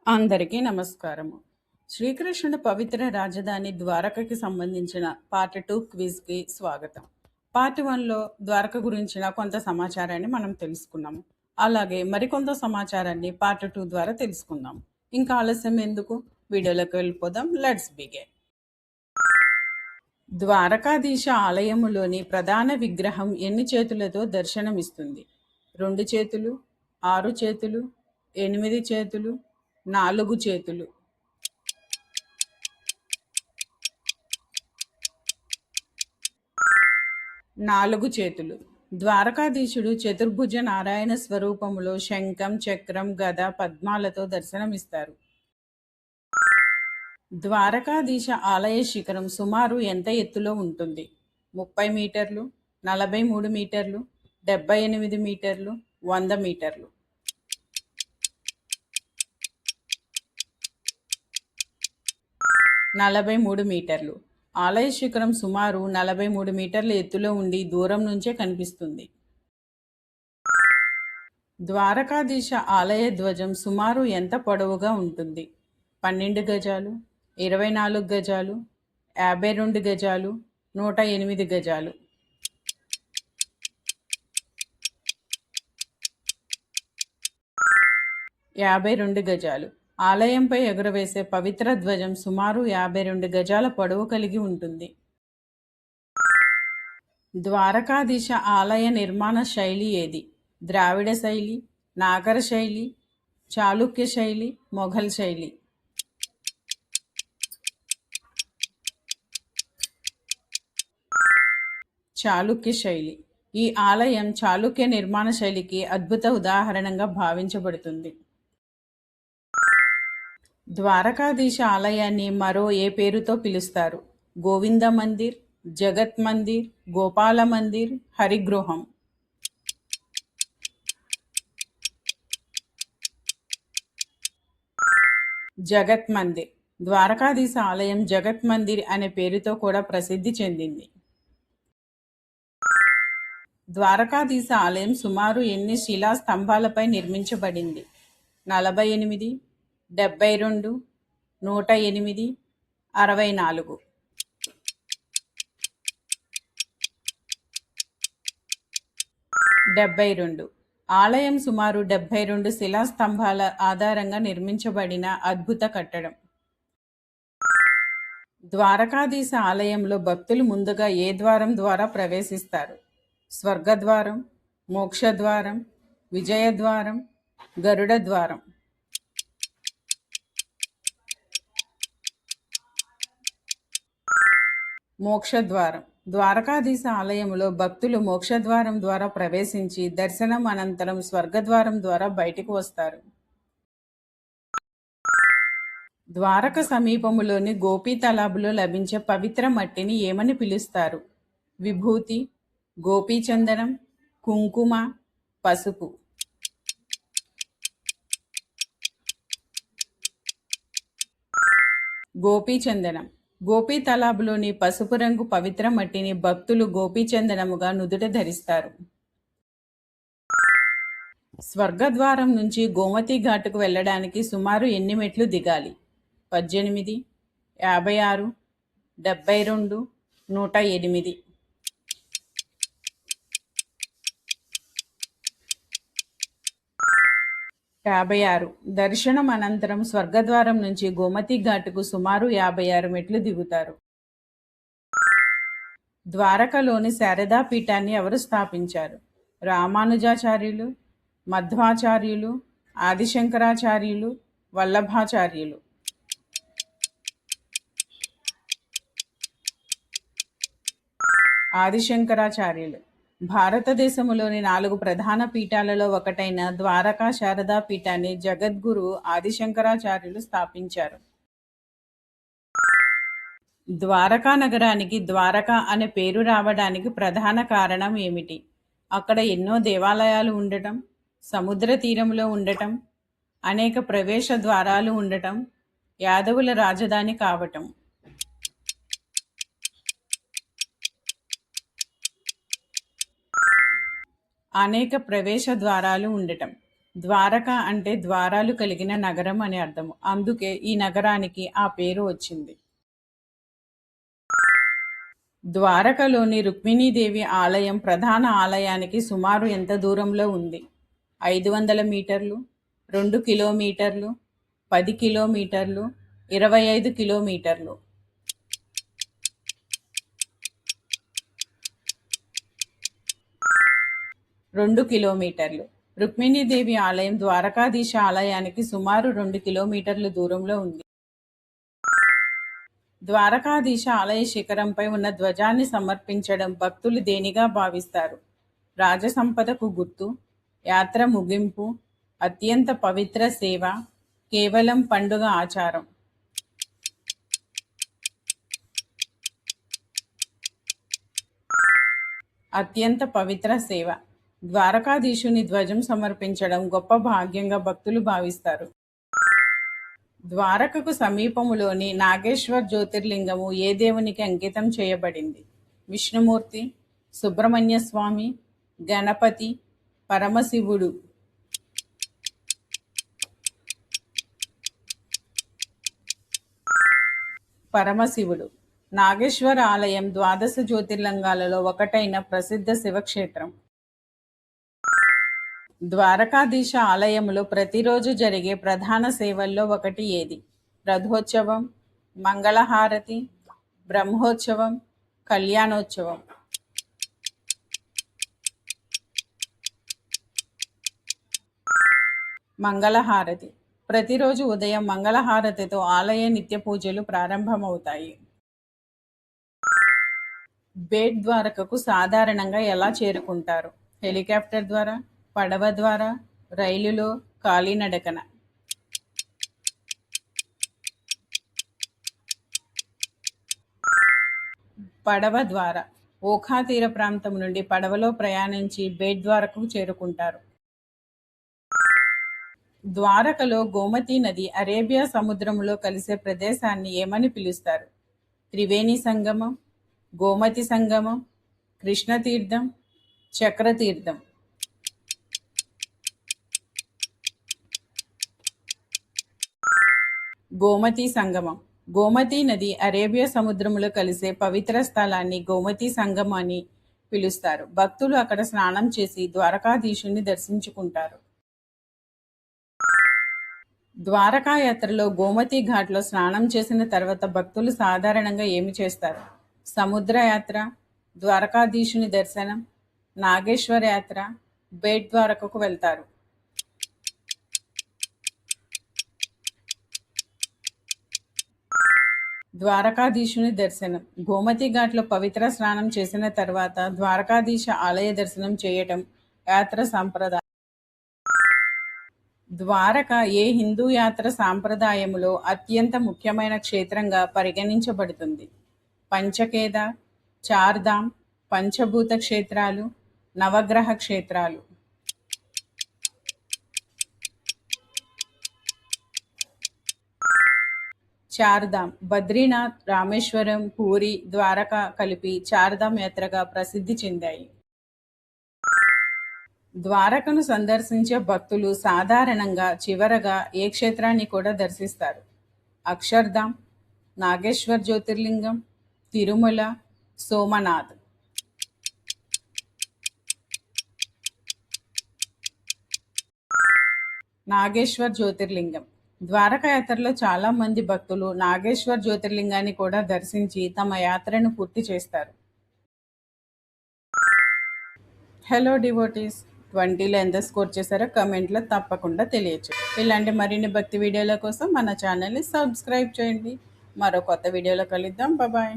అందరికీ నమస్కారము. శ్రీకృష్ణుడు పవిత్ర రాజధాని ద్వారకకి సంబంధించిన పార్ట్ 2 క్విజ్కి స్వాగతం. పార్ట్ 1లో ద్వారక గురించిన కొంత సమాచారాన్ని మనం తెలుసుకున్నాము. అలాగే మరికొంత సమాచారాన్ని పార్ట్ 2 ద్వారా తెలుసుకుందాం. ఇంకా ఆలస్యం ఎందుకు, వీడియోలోకి వెళ్ళిపోదాం. Let's begin. ద్వారకాధీశ ఆలయములోని ప్రధాన విగ్రహం ఎన్ని చేతులతో దర్శనమిస్తుంది? 2 చేతులు, 6 చేతులు, 8 చేతులు, 4 చేతులు. 4 చేతులు. ద్వారకాధీశుడు చతుర్భుజ నారాయణ స్వరూపములో శంఖం, చక్రం, గద, పద్మాలతో దర్శనమిస్తారు. ద్వారకాధీశ ఆలయ శిఖరం సుమారు ఎంత ఎత్తులో ఉంటుంది? 30 మీటర్లు, 43 మీటర్లు, 78 మీటర్లు, 100 మీటర్లు. 43 మీటర్లు. ఆలయ శిఖరం సుమారు 43 మీటర్ల ఎత్తులో ఉండి దూరం నుంచే కనిపిస్తుంది. ద్వారకాధీశ ఆలయ ధ్వజం సుమారు ఎంత పొడవుగా ఉంటుంది? 12 గజాలు, 24 గజాలు, 52 గజాలు, 108 గజాలు. 52 గజాలు. ఆలయంపై ఎగురవేసే పవిత్ర ధ్వజం సుమారు 52 గజాల పొడవు కలిగి ఉంటుంది. ద్వారకాధీశ ఆలయ నిర్మాణ శైలి ఏది? ద్రావిడ శైలి, నాగర శైలి, చాళుక్య శైలి, మొఘల్ శైలి. చాళుక్య శైలి. ఈ ఆలయం చాళుక్య నిర్మాణ శైలికి అద్భుత ఉదాహరణగా భావించబడుతుంది. ద్వారకాధీశ ఆలయాన్ని మరో ఏ పేరుతో పిలుస్తారు? గోవింద మందిర్, జగత్ మందిర్, గోపాల మందిర్, హరిగృహం. జగత్ మందిర్. ద్వారకాధీశ ఆలయం జగత్ మందిర్ అనే పేరుతో కూడా ప్రసిద్ధి చెందింది. ద్వారకాధీశ ఆలయం సుమారు ఎన్ని శిలా స్తంభాలపై నిర్మించబడింది? 48, 72, 108, 64. 72. ఆలయం సుమారు 72 శిలాస్తంభాల ఆధారంగా నిర్మించబడిన అద్భుత కట్టడం. ద్వారకాధీశ ఆలయంలో భక్తులు ముందుగా ఏ ద్వారం ద్వారా ప్రవేశిస్తారు? స్వర్గద్వారం, మోక్షద్వారం, విజయద్వారం, గరుడ ద్వారం. మోక్షద్వారం. ద్వారకాధీశ ఆలయంలో భక్తులు మోక్షద్వారం ద్వారా ప్రవేశించి దర్శనం అనంతరం స్వర్గద్వారం ద్వారా బయటకు వస్తారు. ద్వారక సమీపములోని గోపీ తలాబులో లభించే పవిత్ర మట్టిని ఏమని పిలుస్తారు? విభూతి, గోపీచందనం, కుంకుమ, పసుపు. గోపీచందనం. గోపీ తలాబులోని పసుపు రంగు పవిత్ర మట్టిని భక్తులు గోపీచందనముగా నుదుట ధరిస్తారు. స్వర్గద్వారం నుంచి గోమతి ఘాటుకు వెళ్ళడానికి సుమారు ఎన్ని మెట్లు దిగాలి? 18, 56, 72, 108. 56. దర్శనం అనంతరం స్వర్గద్వారం నుంచి గోమతి ఘాటుకు సుమారు 56 మెట్లు దిగుతారు. ద్వారకలోని శారదా పీఠాన్ని ఎవరు స్థాపించారు? రామానుజాచార్యులు, మధ్వాచార్యులు, ఆదిశంకరాచార్యులు, వల్లభాచార్యులు. ఆదిశంకరాచార్యులు. భారతదేశంలోని 4 ప్రధాన పీఠాలలో ఒకటైన ద్వారకా శారదా పీఠాన్ని జగద్గురు ఆదిశంకరాచార్యులు స్థాపించారు. ద్వారకా నగరానికి ద్వారకా అనే పేరు రావడానికి ప్రధాన కారణం ఏమిటి? అక్కడ ఎన్నో దేవాలయాలు ఉండటం, సముద్ర తీరంలో ఉండటం, అనేక ప్రవేశ ద్వారాలు ఉండటం, యాదవుల రాజధాని కావటం. అనేక ప్రవేశ ద్వారాలు ఉండటం. ద్వారక అంటే ద్వారాలు కలిగిన నగరం అని అర్థము. అందుకే ఈ నగరానికి ఆ పేరు వచ్చింది. ద్వారకలోని రుక్మిణీదేవి ఆలయం ప్రధాన ఆలయానికి సుమారు ఎంత దూరంలో ఉంది? 500 మీటర్లు, 2 కిలోమీటర్లు, 10 కిలోమీటర్లు, 25 కిలోమీటర్లు. 2 కిలోమీటర్లు. రుక్మిణీదేవి ఆలయం ద్వారకాధీశ ఆలయానికి సుమారు 2 కిలోమీటర్ల దూరంలో ఉంది. ద్వారకాధీశ ఆలయ శిఖరంపై ఉన్న ధ్వజాన్ని సమర్పించడం భక్తులు దేనిగా భావిస్తారు? రాజసంపదకు గుర్తు, యాత్ర ముగింపు, అత్యంత పవిత్ర సేవ, కేవలం పండుగ ఆచారం. అత్యంత పవిత్ర సేవ. ద్వారకాధీశుని ధ్వజం సమర్పించడం గొప్ప భాగ్యంగా భక్తులు భావిస్తారు. ద్వారకకు సమీపములోని నాగేశ్వర్ జ్యోతిర్లింగము ఏ దేవునికి అంకితం చేయబడింది? విష్ణుమూర్తి, సుబ్రహ్మణ్య స్వామి, గణపతి, పరమశివుడు. పరమశివుడు. నాగేశ్వర ఆలయం ద్వాదశ జ్యోతిర్లింగాలలో ఒకటైన ప్రసిద్ధ శివక్షేత్రం. ద్వారకాధీశ ఆలయంలో ప్రతిరోజు జరిగే ప్రధాన సేవల్లో ఒకటి ఏది? రథోత్సవం, మంగళహారతి, బ్రహ్మోత్సవం, కళ్యాణోత్సవం. మంగళహారతి. ప్రతిరోజు ఉదయం మంగళహారతితో ఆలయ నిత్య పూజలు ప్రారంభమవుతాయి. బేట్ ద్వారకకు సాధారణంగా ఎలా చేరుకుంటారు? హెలికాప్టర్ ద్వారా, పడవ ద్వారా, రైలులో, కాలినడకన. పడవ ద్వారా. ఓఖా తీర ప్రాంతం నుండి పడవలో ప్రయాణించి బేట్ ద్వారకకు చేరుకుంటారు. ద్వారకలో గోమతీ నది అరేబియా సముద్రంలో కలిసే ప్రదేశాన్ని ఏమని పిలుస్తారు? త్రివేణి సంగమం, గోమతి సంగమం, కృష్ణతీర్థం, చక్రతీర్థం. గోమతీ సంగమం. గోమతీ నది అరేబియా సముద్రంలో కలిసే పవిత్ర స్థలాన్ని గోమతీ సంగమం అని పిలుస్తారు. భక్తులు అక్కడ స్నానం చేసి ద్వారకాధీశుని దర్శించుకుంటారు. ద్వారకా యాత్రలో గోమతి ఘాట్లో స్నానం చేసిన తర్వాత భక్తులు సాధారణంగా ఏమి చేస్తారు? సముద్ర యాత్ర, ద్వారకాధీశుని దర్శనం, నాగేశ్వర యాత్ర, బేట్ ద్వారకకు వెళ్తారు. ద్వారకాధీశుని దర్శనం. గోమతి ఘాట్లో పవిత్ర స్నానం చేసిన తర్వాత ద్వారకాధీశ ఆలయ దర్శనం చేయటం యాత్ర సంప్రదాయం. ద్వారక ఏ హిందూ యాత్ర సాంప్రదాయములో అత్యంత ముఖ్యమైన క్షేత్రంగా పరిగణించబడుతుంది? పంచకేదార్, చార్ధామ్, పంచభూత క్షేత్రాలు, నవగ్రహ క్షేత్రాలు. చార్ధామ్. బద్రీనాథ్, రామేశ్వరం, పూరి, ద్వారక కలిపి చార్ధామ్ యాత్రగా ప్రసిద్ధి చెందాయి. ద్వారకను సందర్శించే భక్తులు సాధారణంగా చివరగా ఏ క్షేత్రాన్ని కూడా దర్శిస్తారు? అక్షర్ధామ్, నాగేశ్వర్ జ్యోతిర్లింగం, తిరుమల, సోమనాథ్. నాగేశ్వర్ జ్యోతిర్లింగం. ద్వారకా యాత్రలో చాలా మంది భక్తులు నాగేశ్వర్ జ్యోతిర్లింగాన్ని కూడా దర్శించి తమ యాత్రను పూర్తి చేస్తారు. హలో డివోటీస్, 20లో ఎంత స్కోర్ చేశారో కమెంట్లో తప్పకుండా తెలియచేయండి. ఇలాంటి మరిన్ని భక్తి వీడియోల కోసం మన ఛానల్ని సబ్స్క్రైబ్ చేయండి. మరో కొత్త వీడియోలో కలుద్దాం. బాయ్.